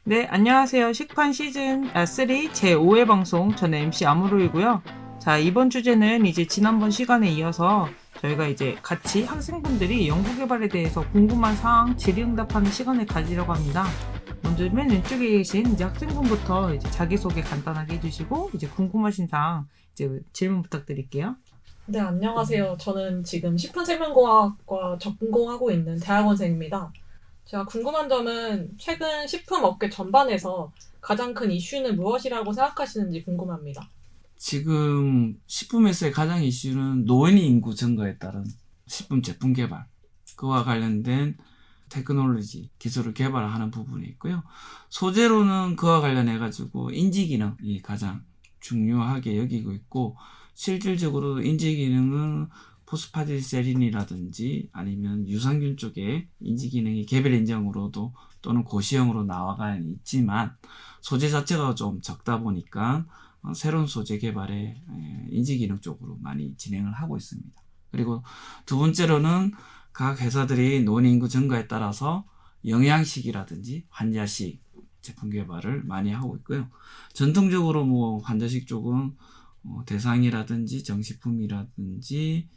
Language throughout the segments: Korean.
네, 안녕하세요. 식판 시즌 3 제5회 방송 저는 MC 아무로이고요. 자, 이번 주제는 이제 지난번 시간에 이어서 저희가 이제 같이 학생분들이 연구개발에 대해서 궁금한 사항 질의응답하는 시간을 가지려고 합니다. 먼저 맨 왼쪽에 계신 이제 학생분부터 이제 자기소개 간단하게 해주시고 이제 궁금하신 사항 이제 질문 부탁드릴게요. 네, 안녕하세요. 저는 지금 식품생명과학과 전공하고 있는 대학원생입니다. 제가 궁금한 점은 최근 식품업계 전반에서 가장 큰 이슈는 무엇이라고 생각하시는지 궁금합니다. 지금 식품회사의 가장 이슈는 노인 인구 증가에 따른 식품 제품 개발, 그와 관련된 테크놀로지, 기술을 개발하는 부분이 있고요. 소재로는 그와 관련해가지고 인지기능이 가장 중요하게 여기고 있고, 실질적으로 인지기능은 포스파디세린이라든지 아니면 유산균 쪽에 인지기능이 개별 인정으로도 또는 고시형으로 나와가 있지만, 소재 자체가 좀 적다 보니까 새로운 소재 개발에 인지기능 쪽으로 많이 진행을 하고 있습니다. 그리고 두 번째로는 각 회사들이 노인 인구 증가에 따라서 영양식이라든지 환자식 제품 개발을 많이 하고 있고요. 전통적으로 뭐 환자식 쪽은 대상이라든지 정식품이라든지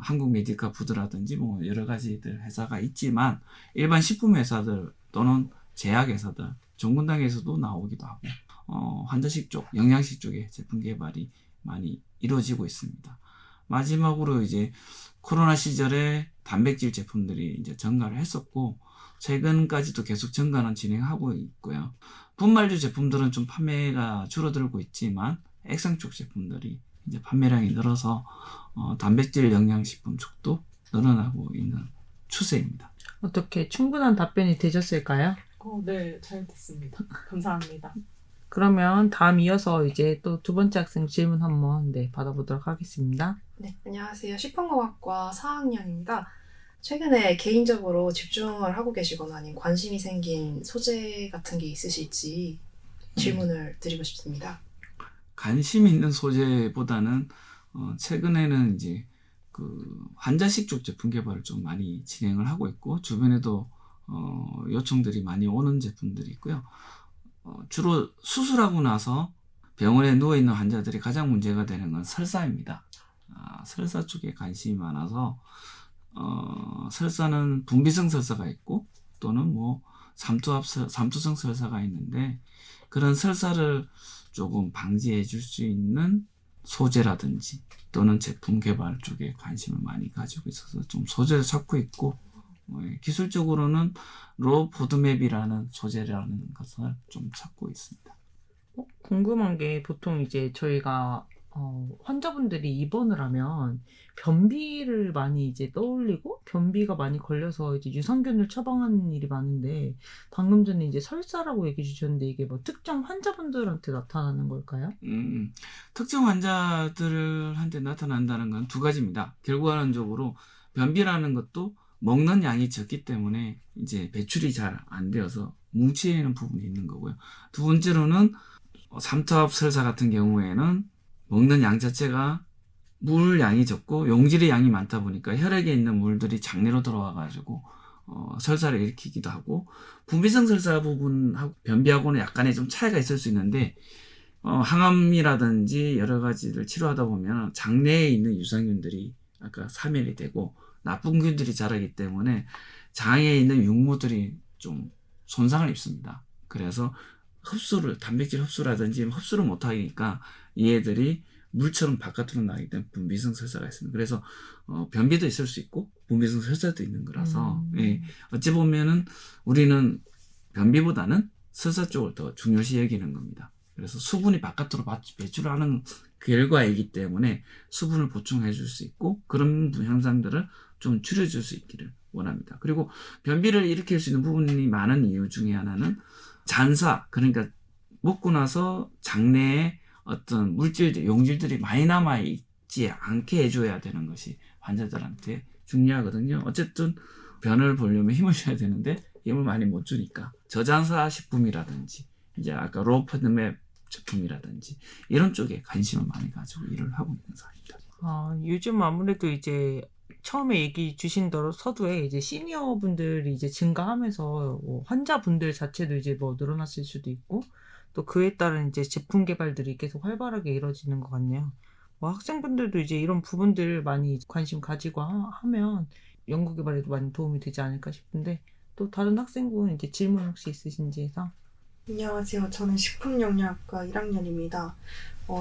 한국 메디카 푸드라든지 뭐 여러 가지들 회사가 있지만, 일반 식품 회사들 또는 제약 회사들, 정군당에서도 나오기도 하고 환자식 쪽, 영양식 쪽의 제품 개발이 많이 이루어지고 있습니다. 마지막으로 이제 코로나 시절에 단백질 제품들이 이제 증가를 했었고, 최근까지도 계속 증가는 진행하고 있고요. 분말주 제품들은 좀 판매가 줄어들고 있지만, 액상 쪽 제품들이 이제 판매량이 늘어서 단백질 영양식품 쪽도 늘어나고 있는 추세입니다. 어떻게 충분한 답변이 되셨을까요? 네, 잘 됐습니다. 감사합니다. 그러면 다음 이어서 이제 또 두 번째 학생 질문 한번 받아보도록 하겠습니다. 네, 안녕하세요. 식품공학과 4학년입니다. 최근에 개인적으로 집중을 하고 계시거나 아니면 관심이 생긴 소재 같은 게 있으실지 질문을 드리고 싶습니다. 관심 있는 소재보다는 최근에는 이제 그 환자식 쪽 제품 개발을 좀 많이 진행을 하고 있고, 주변에도 요청들이 많이 오는 제품들이 있고요. 주로 수술하고 나서 병원에 누워있는 환자들이 가장 문제가 되는 건 설사입니다. 설사 쪽에 관심이 많아서 설사는 분비성 설사가 있고 또는 뭐 삼투성 설사가 있는데, 그런 설사를 조금 방지해 줄 수 있는 소재라든지 또는 제품 개발 쪽에 관심을 많이 가지고 있어서 좀 소재를 찾고 있고, 기술적으로는 로 포드맵이라는 소재라는 것을 좀 찾고 있습니다. 궁금한 게 보통 이제 저희가 환자분들이 입원을 하면 변비를 많이 이제 떠올리고 변비가 많이 걸려서 이제 유산균을 처방하는 일이 많은데, 방금 전에 이제 설사라고 얘기해 주셨는데 이게 뭐 특정 환자분들한테 나타나는 걸까요? 특정 환자들한테 나타난다는 건 두 가지입니다. 결과론적으로 변비라는 것도 먹는 양이 적기 때문에 이제 배출이 잘 안 되어서 뭉치는 부분이 있는 거고요. 두 번째로는 삼투압 설사 같은 경우에는 먹는 양 자체가 물 양이 적고 용질의 양이 많다 보니까 혈액에 있는 물들이 장내로 들어와 가지고 설사를 일으키기도 하고, 분비성 설사 부분하고 변비하고는 약간의 좀 차이가 있을 수 있는데, 항암이라든지 여러 가지를 치료하다 보면 장내에 있는 유산균들이 아까 사멸이 되고 나쁜 균들이 자라기 때문에 장에 있는 육모들이 좀 손상을 입습니다. 그래서 단백질 흡수라든지 흡수를 못하니까 얘들이 물처럼 바깥으로 나가기 때문에 분비성 설사가 있습니다. 그래서 변비도 있을 수 있고 분비성 설사도 있는 거라서 어찌 보면은 우리는 변비보다는 설사 쪽을 더 중요시 여기는 겁니다. 그래서 수분이 바깥으로 배출하는 결과이기 때문에 수분을 보충해 줄 수 있고, 그런 현상들을 좀 줄여줄 수 있기를 원합니다. 그리고 변비를 일으킬 수 있는 부분이 많은 이유 중에 하나는 잔사, 그러니까 먹고 나서 장내에 어떤 물질들, 용질들이 많이 남아있지 않게 해줘야 되는 것이 환자들한테 중요하거든요. 어쨌든 변을 보려면 힘을 줘야 되는데 힘을 많이 못 주니까 저잔사 식품이라든지 이제 아까 로퍼드맵 제품이라든지 이런 쪽에 관심을 많이 가지고 일을 하고 있는 사람입니다. 요즘 아무래도 이제 처음에 얘기 주신 대로 서두에 이제 시니어 분들이 이제 증가하면서 뭐 환자분들 자체도 이제 뭐 늘어났을 수도 있고 또 그에 따른 이제 제품 개발들이 계속 활발하게 이루어지는 것 같네요. 뭐 학생분들도 이제 이런 부분들 많이 관심 가지고 하면 연구 개발에도 많이 도움이 되지 않을까 싶은데 또 다른 학생분 이제 질문 혹시 있으신지 해서. 안녕하세요. 저는 식품영양학과 1학년입니다.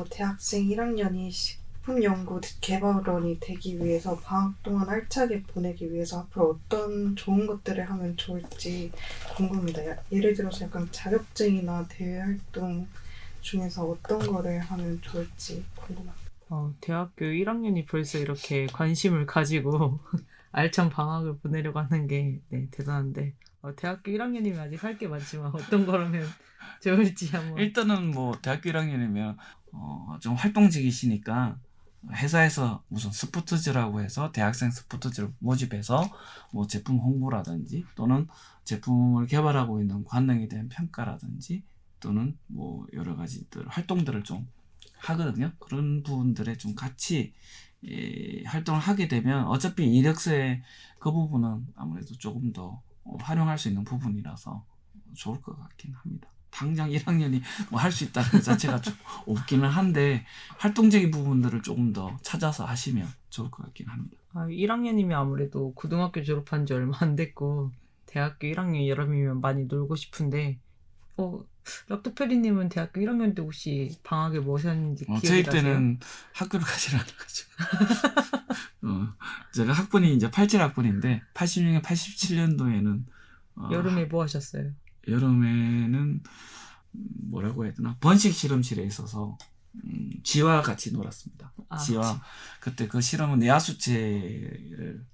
대학생 1학년이 식품연구 개발원이 되기 위해서 방학 동안 알차게 보내기 위해서 앞으로 어떤 좋은 것들을 하면 좋을지 궁금합니다. 예를 들어서 약간 자격증이나 대외 활동 중에서 어떤 거를 하면 좋을지 궁금합니다. 대학교 1학년이 벌써 이렇게 관심을 가지고 알찬 방학을 보내려고 하는 게 네, 대단한데 대학교 1학년이면 아직 할 게 많지만 어떤 거라면 좋을지 한번. 일단은 뭐 대학교 1학년이면 좀 활동적이시니까 회사에서 무슨 스포츠즈라고 해서 대학생 스포츠즈를 모집해서 뭐 제품 홍보라든지 또는 제품을 개발하고 있는 관능에 대한 평가라든지 또는 뭐 여러 가지들 활동들을 좀 하거든요. 그런 부분들에 좀 같이 활동을 하게 되면 어차피 이력서에 그 부분은 아무래도 조금 더 활용할 수 있는 부분이라서 좋을 것 같긴 합니다. 당장 1학년이 뭐 할 수 있다는 것 자체가 좀 없기는 한데 활동적인 부분들을 조금 더 찾아서 하시면 좋을 것 같긴 합니다. 1학년이면 아무래도 고등학교 졸업한 지 얼마 안 됐고 대학교 1학년 여름이면 많이 놀고 싶은데 락토페리님은 대학교 1학년 때 혹시 방학에 뭐 하셨는지 기억이 저희 나세요? 때는 학교를 가지 않아가지고 제가 학번이 이제 87학번인데 86년 87년도에는 여름에 뭐 하셨어요? 여름에는 뭐라고 해야 되나 번식 실험실에 있어서 쥐와 같이 놀았습니다. 쥐와 그때 그 실험은 내하수체를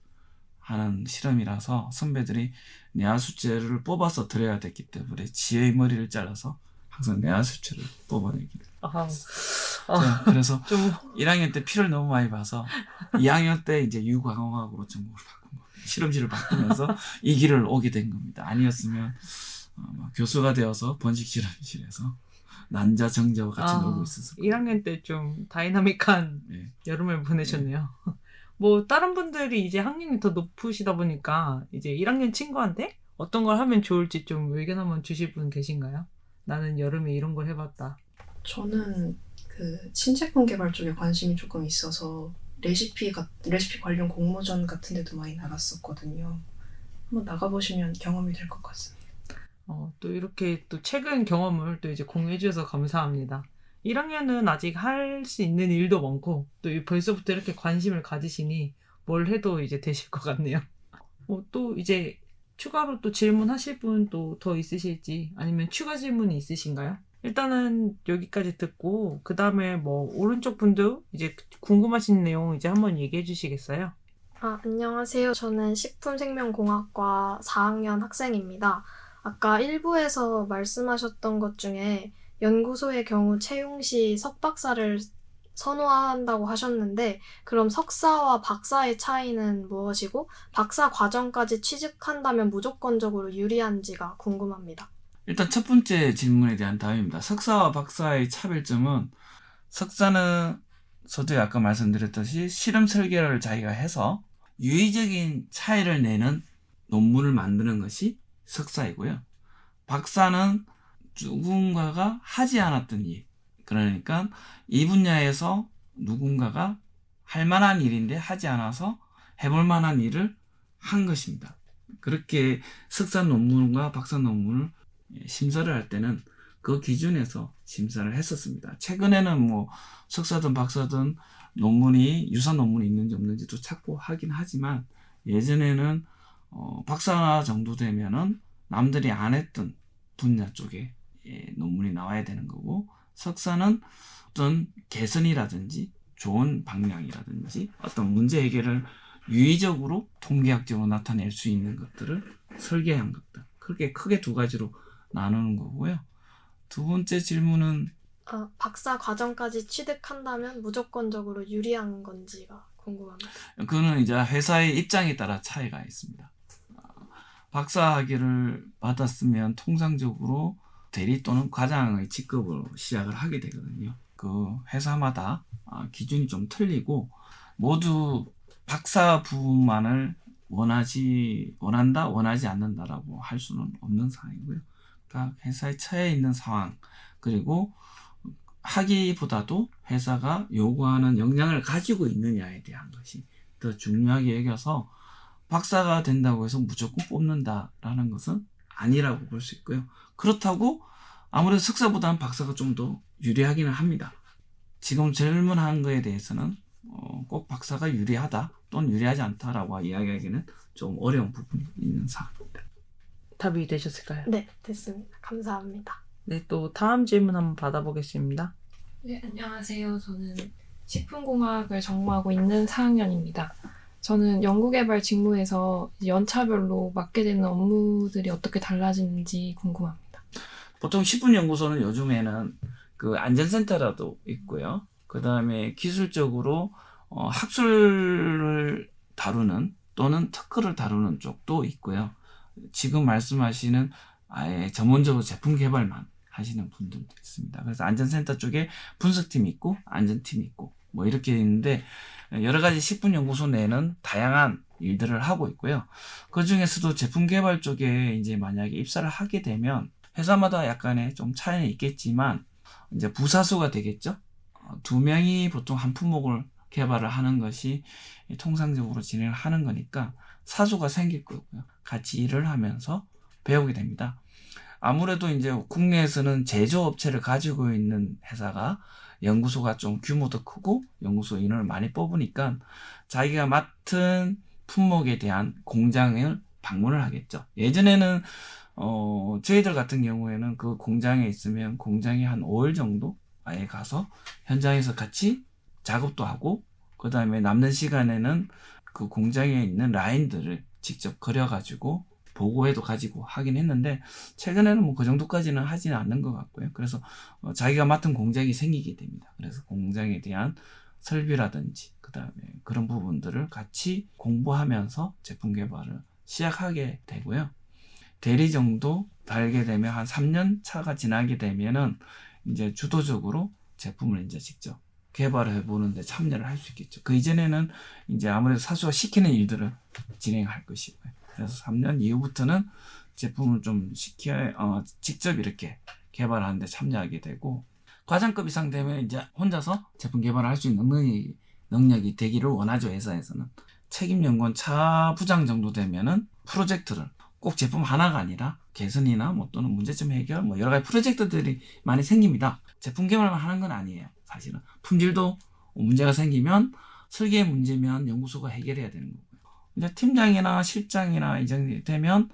하는 실험이라서 선배들이 내하수체를 뽑아서 드려야 됐기 때문에 쥐의 머리를 잘라서 항상 내하수체를 뽑아내기를 했어요. 그래서 좀 1학년 때 피를 너무 많이 봐서 2학년 때 이제 유광화학으로 전공을 바꾼 거예요. 실험실을 바꾸면서 이 길을 오게 된 겁니다. 아니었으면 교수가 되어서 번식 실험실에서 난자 정자와 같이 놀고 있었을 거예요. 1학년 때 좀 다이나믹한 네. 여름을 보내셨네요. 뭐 다른 분들이 이제 학년이 더 높으시다 보니까 이제 1학년 친구한테 어떤 걸 하면 좋을지 좀 의견 한번 주실 분 계신가요? 나는 여름에 이런 걸 해봤다. 저는 그 신제품 개발 쪽에 관심이 조금 있어서 레시피 관련 공모전 같은 데도 많이 나갔었거든요. 한번 나가보시면 경험이 될 것 같습니다. 또 이렇게 또 최근 경험을 또 이제 공유해 주셔서 감사합니다. 1학년은 아직 할 수 있는 일도 많고 또 벌써부터 이렇게 관심을 가지시니 뭘 해도 이제 되실 것 같네요. 또 이제 추가로 또 질문하실 분 또 더 있으실지 아니면 추가 질문이 있으신가요? 일단은 여기까지 듣고 그 다음에 뭐 오른쪽 분도 이제 궁금하신 내용 이제 한번 얘기해 주시겠어요? 안녕하세요. 저는 식품생명공학과 4학년 학생입니다. 아까 1부에서 말씀하셨던 것 중에 연구소의 경우 채용 시 석박사를 선호한다고 하셨는데 그럼 석사와 박사의 차이는 무엇이고 박사 과정까지 취직한다면 무조건적으로 유리한지가 궁금합니다. 일단 첫 번째 질문에 대한 답입니다. 석사와 박사의 차별점은 석사는 서두에 아까 말씀드렸듯이 실험 설계를 자기가 해서 유의적인 차이를 내는 논문을 만드는 것이 석사이고요. 박사는 누군가가 하지 않았던 일, 그러니까 이 분야에서 누군가가 할 만한 일인데 하지 않아서 해볼 만한 일을 한 것입니다. 그렇게 석사 논문과 박사 논문을 심사를 할 때는 그 기준에서 심사를 했었습니다. 최근에는 뭐 석사든 박사든 논문이 유사 논문이 있는지 없는지도 찾고 하긴 하지만 예전에는 박사 정도 되면은 남들이 안 했던 분야 쪽에 논문이 나와야 되는 거고 석사는 어떤 개선이라든지 좋은 방향이라든지 어떤 문제 해결을 유의적으로 통계학적으로 나타낼 수 있는 것들을 설계한 것들. 크게 두 가지로 나누는 거고요. 두 번째 질문은 박사 과정까지 취득한다면 무조건적으로 유리한 건지가 궁금합니다. 그거는 이제 회사의 입장에 따라 차이가 있습니다. 박사 학위를 받았으면 통상적으로 대리 또는 과장의 직급으로 시작을 하게 되거든요. 그 회사마다 기준이 좀 틀리고 모두 박사 부만을 원하지 않는다라고 할 수는 없는 상황이고요. 그러니까 회사에 처해 있는 상황, 그리고 하기보다도 회사가 요구하는 역량을 가지고 있느냐에 대한 것이 더 중요하게 여겨서 박사가 된다고 해서 무조건 뽑는다라는 것은 아니라고 볼 수 있고요. 그렇다고 아무래도 석사보다는 박사가 좀 더 유리하기는 합니다. 지금 질문한 거에 대해서는 꼭 박사가 유리하다 또는 유리하지 않다라고 이야기하기는 좀 어려운 부분이 있는 상황입니다. 답이 되셨을까요? 네, 됐습니다. 감사합니다. 네, 또 다음 질문 한번 받아보겠습니다. 네, 안녕하세요. 저는 식품공학을 전공하고 있는 4학년입니다. 저는 연구개발 직무에서 연차별로 맡게 되는 업무들이 어떻게 달라지는지 궁금합니다. 보통 식품연구소는 요즘에는 그 안전센터라도 있고요. 그 다음에 기술적으로 학술을 다루는 또는 특허를 다루는 쪽도 있고요. 지금 말씀하시는 아예 전문적으로 제품 개발만 하시는 분들도 있습니다. 그래서 안전센터 쪽에 분석팀이 있고 안전팀이 있고 뭐 이렇게 있는데 여러 가지 식품연구소 내에는 다양한 일들을 하고 있고요. 그 중에서도 제품 개발 쪽에 이제 만약에 입사를 하게 되면 회사마다 약간의 좀 차이는 있겠지만 이제 부사수가 되겠죠. 2명이 보통 한 품목을 개발을 하는 것이 통상적으로 진행을 하는 거니까 사수가 생길 거고요. 같이 일을 하면서 배우게 됩니다. 아무래도 이제 국내에서는 제조업체를 가지고 있는 회사가 연구소가 좀 규모도 크고 연구소 인원을 많이 뽑으니까 자기가 맡은 품목에 대한 공장을 방문을 하겠죠. 예전에는 저희들 같은 경우에는 그 공장에 있으면 공장에 한 5일 정도 아예 가서 현장에서 같이 작업도 하고 그 다음에 남는 시간에는 그 공장에 있는 라인들을 직접 그려가지고 보고회도 가지고 하긴 했는데 최근에는 뭐 그 정도까지는 하지는 않는 것 같고요. 그래서 자기가 맡은 공장이 생기게 됩니다. 그래서 공장에 대한 설비라든지 그 다음에 그런 부분들을 같이 공부하면서 제품 개발을 시작하게 되고요. 대리 정도 달게 되면 한 3년 차가 지나게 되면은 이제 주도적으로 제품을 이제 직접 개발을 해보는데 참여를 할 수 있겠죠. 그 이전에는 이제 아무래도 사수가 시키는 일들을 진행할 것이고요. 그래서 3년 이후부터는 제품을 좀 직접 이렇게 개발하는데 참여하게 되고 과장급 이상 되면 이제 혼자서 제품 개발을 할 수 있는 능력이 되기를 원하죠. 회사에서는. 책임연구원 차부장 정도 되면은 프로젝트를 꼭 제품 하나가 아니라 개선이나 뭐 또는 문제점 해결 뭐 여러 가지 프로젝트들이 많이 생깁니다. 제품 개발만 하는 건 아니에요. 사실은 품질도 문제가 생기면 설계의 문제면 연구소가 해결해야 되는 거고요. 이제 팀장이나 실장이나 이 정도 되면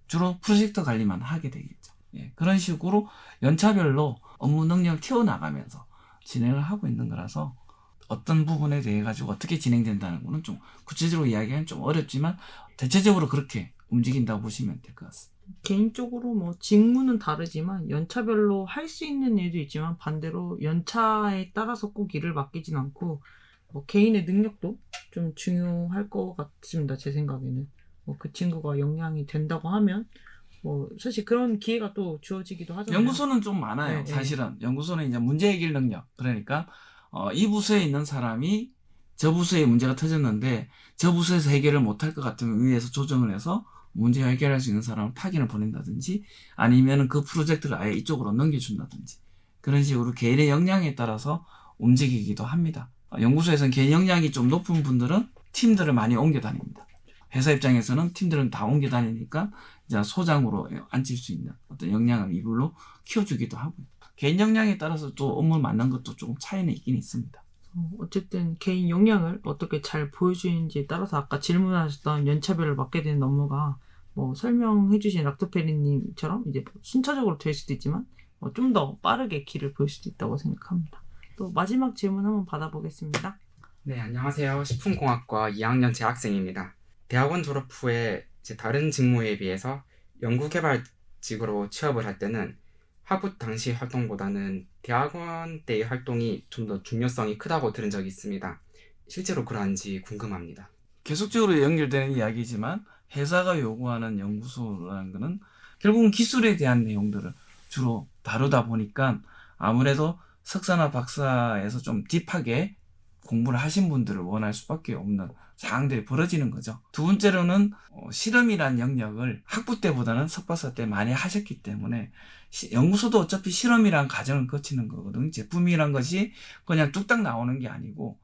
주로 프로젝트 관리만 하게 되겠죠. 예, 그런 식으로 연차별로 업무 능력을 키워나가면서 진행을 하고 있는 거라서 어떤 부분에 대해 가지고 어떻게 진행된다는 거는 좀 구체적으로 이야기하기는 좀 어렵지만 대체적으로 그렇게 움직인다고 보시면 될 것 같습니다. 개인적으로 뭐 직무는 다르지만 연차별로 할 수 있는 일도 있지만 반대로 연차에 따라서 꼭 일을 맡기진 않고 뭐 개인의 능력도 좀 중요할 것 같습니다. 제 생각에는 뭐 그 친구가 역량이 된다고 하면 뭐 사실 그런 기회가 또 주어지기도 하잖아요. 연구소는 좀 많아요. 네, 사실은 연구소는 이제 문제 해결 능력 그러니까 이 부서에 있는 사람이 저 부서에 문제가 터졌는데 저 부서에서 해결을 못할 것 같으면 위에서 조정을 해서 문제 해결할 수 있는 사람을 파견을 보낸다든지 아니면 그 프로젝트를 아예 이쪽으로 넘겨준다든지 그런 식으로 개인의 역량에 따라서 움직이기도 합니다. 연구소에서는 개인 역량이 좀 높은 분들은 팀들을 많이 옮겨 다닙니다. 회사 입장에서는 팀들은 다 옮겨 다니니까 이제 소장으로 앉힐 수 있는 어떤 역량을 이걸로 키워주기도 하고요. 개인 역량에 따라서 또 업무를 맡는 것도 조금 차이는 있긴 있습니다. 어쨌든 개인 역량을 어떻게 잘 보여주는지에 따라서 아까 질문하셨던 연차별을 맡게 되는 업무가 뭐 설명해주신 락토페리님처럼 이제 순차적으로 될 수도 있지만 좀 더 빠르게 길을 보일 수도 있다고 생각합니다. 또 마지막 질문 한번 받아보겠습니다. 네, 안녕하세요. 식품공학과 2학년 재학생입니다. 대학원 졸업 후에 제 다른 직무에 비해서 연구개발직으로 취업을 할 때는 학부 당시 활동보다는 대학원 때의 활동이 좀 더 중요성이 크다고 들은 적이 있습니다. 실제로 그러한지 궁금합니다. 계속적으로 연결되는 이야기지만 회사가 요구하는 연구소라는 것은 결국은 기술에 대한 내용들을 주로 다루다 보니까 아무래도 석사나 박사에서 좀 딥하게 공부를 하신 분들을 원할 수밖에 없는 상황들이 벌어지는 거죠. 두 번째로는 실험이란 영역을 학부 때보다는 석박사 때 많이 하셨기 때문에 연구소도 어차피 실험이란 과정을 거치는 거거든요. 제품이란 것이 그냥 뚝딱 나오는 게 아니고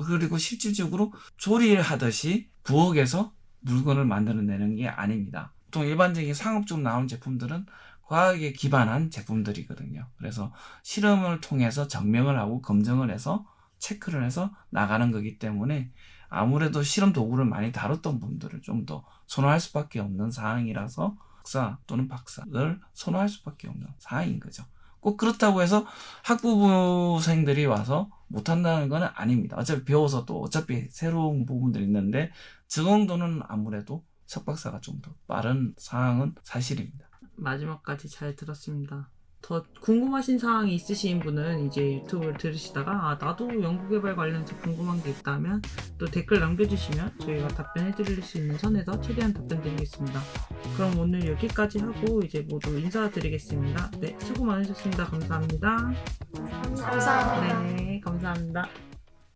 그리고 실질적으로 조리를 하듯이 부엌에서 물건을 만들어내는 게 아닙니다. 보통 일반적인 상업적으로 나오는 제품들은 과학에 기반한 제품들이거든요. 그래서 실험을 통해서 증명을 하고 검증을 해서 체크를 해서 나가는 거기 때문에 아무래도 실험 도구를 많이 다뤘던 분들을 좀 더 선호할 수밖에 없는 상황이라서 석사 또는 박사를 선호할 수밖에 없는 상황인 거죠. 꼭 그렇다고 해서 학부생들이 와서 못한다는 건 아닙니다. 어차피 배워서 또 어차피 새로운 부분들이 있는데 저 정도는 아무래도 석박사가 좀 더 빠른 상황은 사실입니다. 마지막까지 잘 들었습니다. 더 궁금하신 사항이 있으신 분은 이제 유튜브를 들으시다가 나도 연구개발 관련해서 궁금한 게 있다면 또 댓글 남겨주시면 저희가 답변해 드릴 수 있는 선에서 최대한 답변 드리겠습니다. 그럼 오늘 여기까지 하고 이제 모두 인사드리겠습니다. 네, 수고 많으셨습니다. 감사합니다. 감사합니다. 네, 감사합니다.